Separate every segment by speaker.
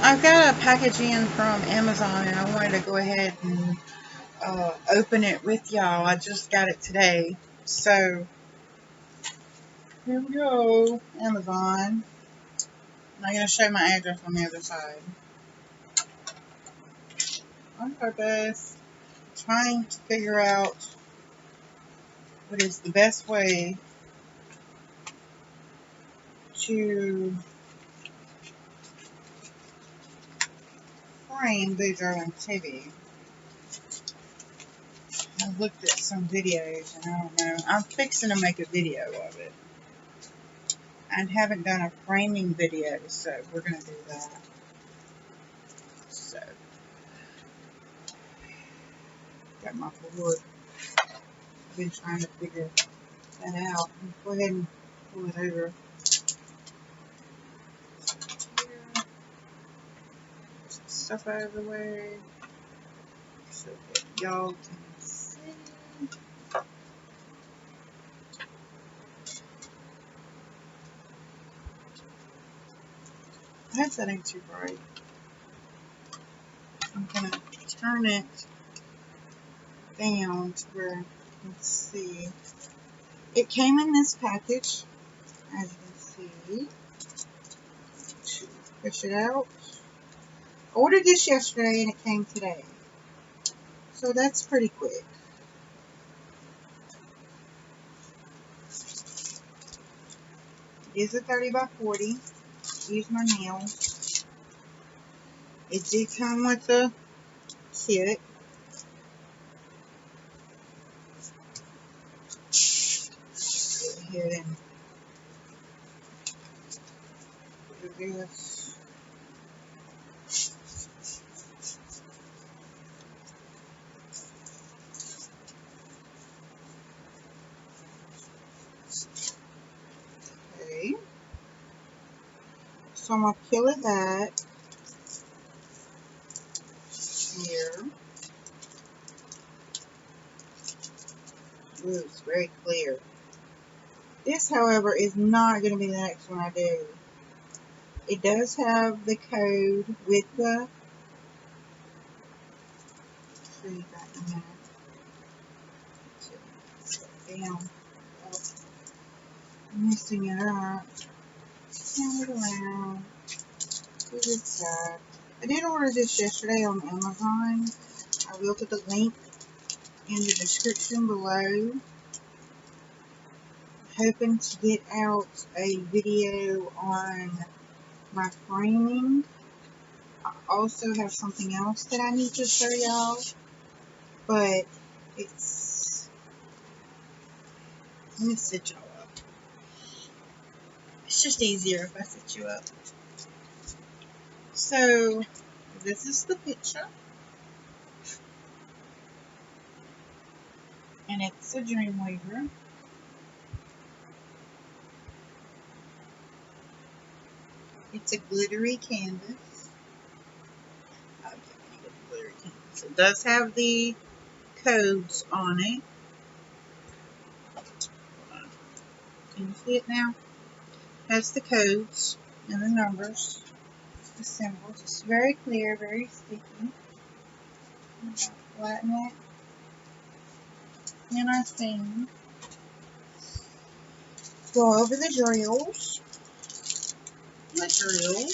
Speaker 1: I've got a package in from Amazon and I wanted to go ahead and open it with y'all. I just got it today. So, here we go. Amazon. I'm going to show my address on the other side. On purpose. Trying to figure out what is the best way to frame Boudreaux and TV. I've looked at some videos and I don't know. I'm fixing to make a video of it. I haven't done a framing video, so we're going to do that. So, got my board. I've been trying to figure that out. Go ahead and pull it over. Some stuff out of the way so that y'all can see. I hope that ain't too bright. I'm going to turn it down to where you can see. It came in this package, as you can see. Push it out. I ordered this yesterday and it came today. So that's pretty quick. It is a 30 by 40. Use my nails. It did come with a kit. Go ahead and do this. Okay. So I'm going to peel it back here. Ooh, it's very clear. This, however, is not going to be the next one I do. It does have the code with the... show you that in a minute. Down. Messing it up. Turn it around. Do this side. I did order this yesterday on Amazon. I will put the link in the description below. Hoping to get out a video on my framing. I also have something else that I need to show y'all, but it's... let me sit y'all up. It's just easier if I sit you up. So, this is the picture. And it's a Dreamweaver. It's a glittery canvas. Okay, glittery canvas. It does have the codes on it. Can you see it now? It has the codes and the numbers, the symbols. It's very clear, very sticky. Flatten it. And I think go over the drills. The drills.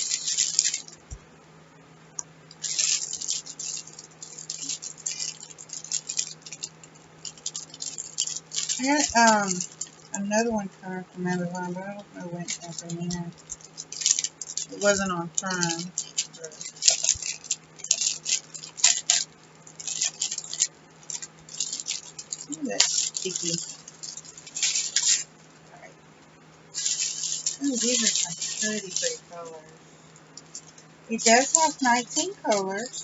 Speaker 1: I got another one coming from Amazon, but I don't know when it came from here. It wasn't on Prime. Look at that sticky. Alright. Ooh, these are some pretty colors. It does have 19 colors.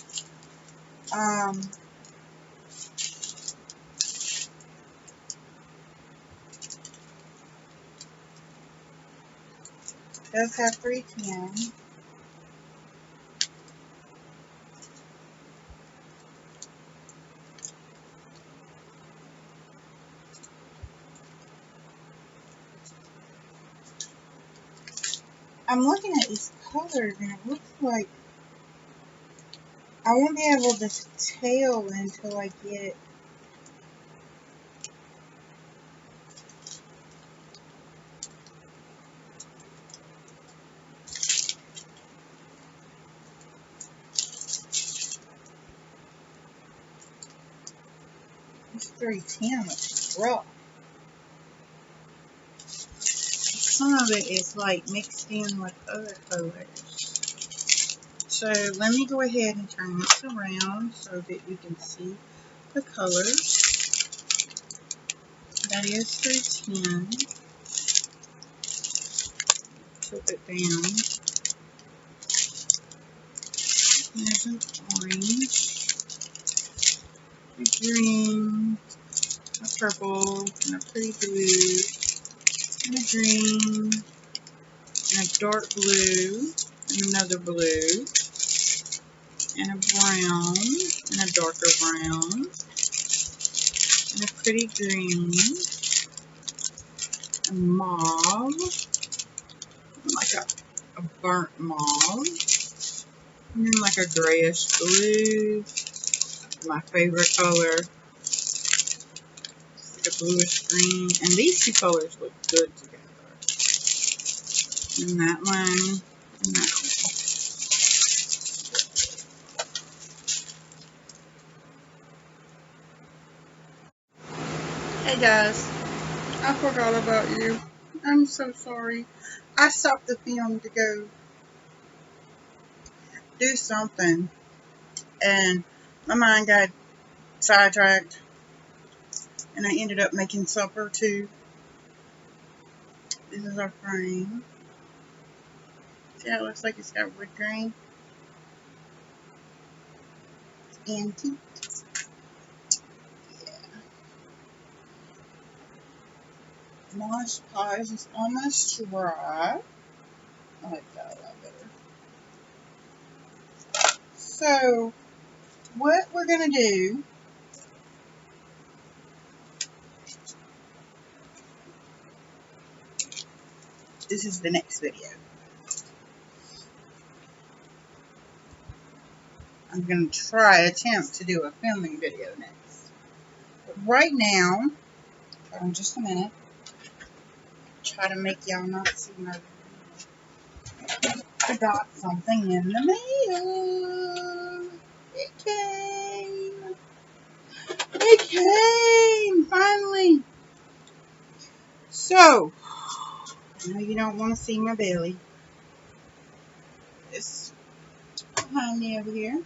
Speaker 1: It does have 310. I'm looking at these colors and it looks like I won't be able to tell until I get this 310 looks rough. Some of it is like mixed in with other colors. So let me go ahead and turn this around so that you can see the colors. That is 310. Tilt it down. There's an orange, a green, a purple, and a pretty blue, and a green, and a dark blue, and another blue, and a brown, and a darker brown, and a pretty green, a mauve, like a burnt mauve, and then like a grayish blue, my favorite color, like a bluish green, and these two colors look good together. And that one, and that one. Hey guys, I forgot about you. I'm so sorry. I stopped the film to go do something, and my mind got sidetracked, and I ended up making supper too. This is our frame. See how it looks like it's got wood grain? It's antique. Yeah. Mosh Pies is almost dry. I like that a lot better. So, what we're going to do this is the next video. I'm going to attempt to do a filming video next. But right now, hold on just a minute. Try to make y'all not see my I got something in the mail. It came. It came finally. So, I know you don't want to see my belly. It's behind me over here.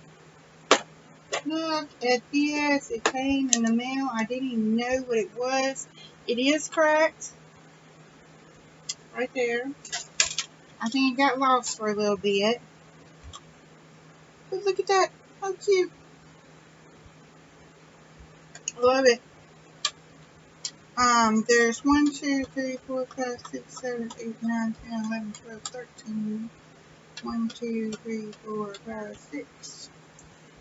Speaker 1: Look at this. It came in the mail. I didn't even know what it was. It is cracked. Right there. I think it got lost for a little bit. But look at that. How cute. I love it. There's 1, 2, 3, 4, 5, 6, 7, 8, 9, 10, 11, 12, 13. 1, 2, 3, 4, 5, 6.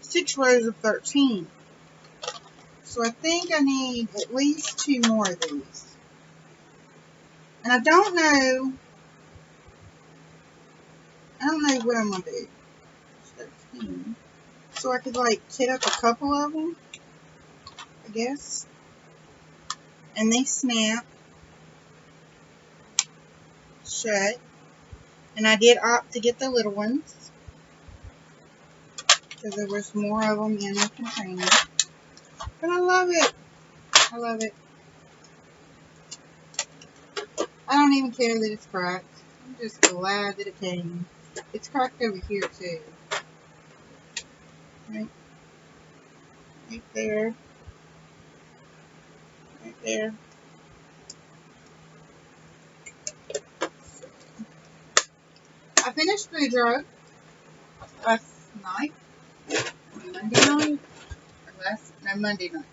Speaker 1: 6 rows of 13. So I think I need at least 2 more of these. And I don't know what I'm going to do. 13. So I could like kit up a couple of them, I guess. And they snap shut. And I did opt to get the little ones, because there was more of them in the container. But I love it. I love it. I don't even care that it's cracked. I'm just glad that it came. It's cracked over here too. Right there. Right there. I finished Food Drug last night. Monday night? No, Monday night.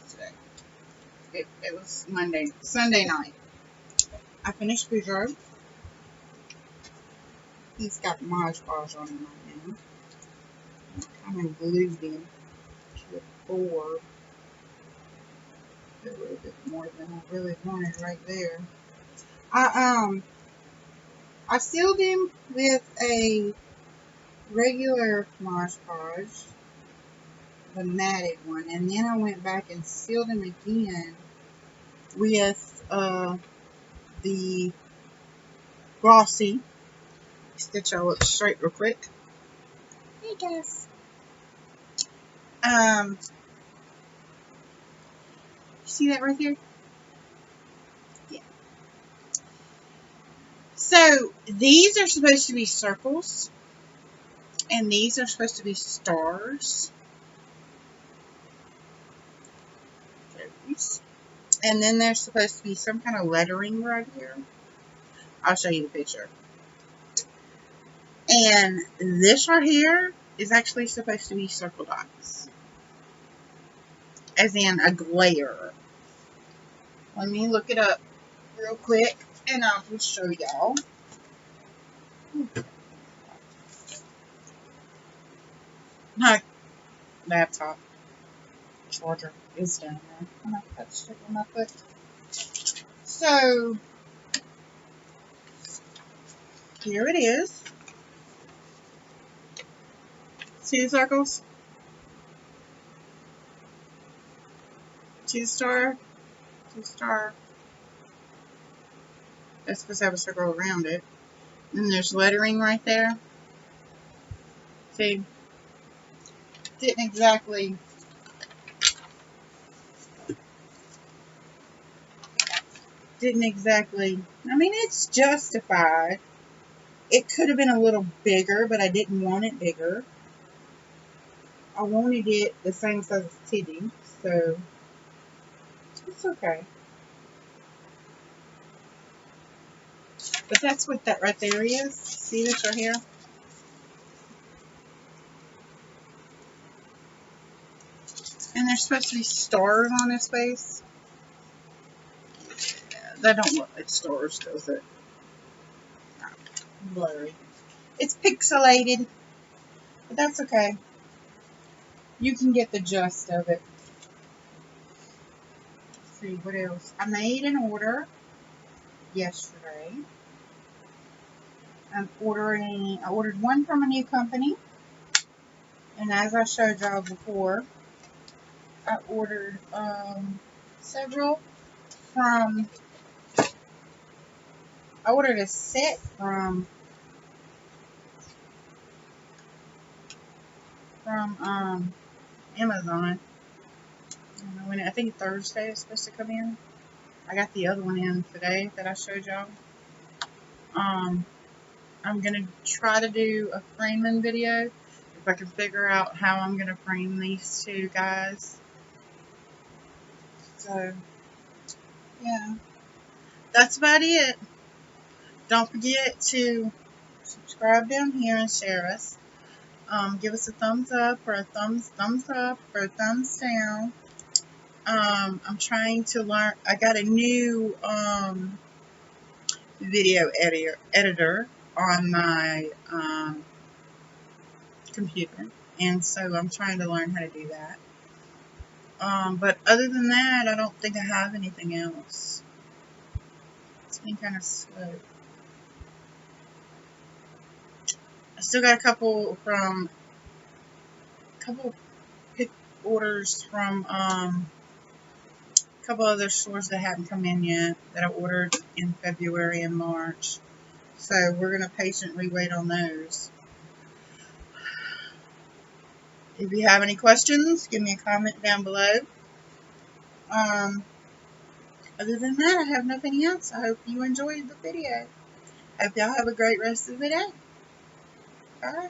Speaker 1: Today. It was Sunday night. I finished Food Drug. He's got Mod Podge on him right now. I kind of glued him to the board. A little bit more than I really wanted right there. I sealed him with a regular Mod Podge, the matted one, and then I went back and sealed them again with the glossy. Stitch y'all up straight real quick. Hey guys. See that right here? Yeah. So these are supposed to be circles, and these are supposed to be stars. And then there's supposed to be some kind of lettering right here. I'll show you the picture. And this right here is actually supposed to be circle dots. As in a glare. Let me look it up real quick and I'll just show y'all. My laptop charger is down there. I'm going to touch it with my foot. So, here it is. See the circles? 2 star, 2 star. That's supposed to have a circle around it. And there's lettering right there. See? Didn't exactly I mean, it's justified. It could have been a little bigger, but I didn't want it bigger. I wanted it the same size as Teddy, so it's okay. But that's what that right there is. See this right here? And there's supposed to be stars on his face. That don't look like stars, does it? No, blurry. It's pixelated, but that's okay. You can get the gist of it. Let's see, what else? I made an order yesterday. I ordered one from a new company. And as I showed y'all before, I ordered several from, I ordered a set from Amazon. I think Thursday is supposed to come in. I got the other one in today that I showed y'all. I'm going to try to do a framing video if I can figure out how I'm going to frame these two guys. So, yeah. That's about it. Don't forget to subscribe down here and share us. Give us a thumbs up or a thumbs up or a thumbs down. I'm trying to learn. I got a new video editor on my computer, and so I'm trying to learn how to do that. But other than that, I don't think I have anything else. It's been kind of slow. I still got a couple pick orders from a couple other stores that haven't come in yet that I ordered in February and March. So we're going to patiently wait on those. If you have any questions, give me a comment down below. Other than that, I have nothing else. I hope you enjoyed the video. Hope y'all have a great rest of the day. Bye.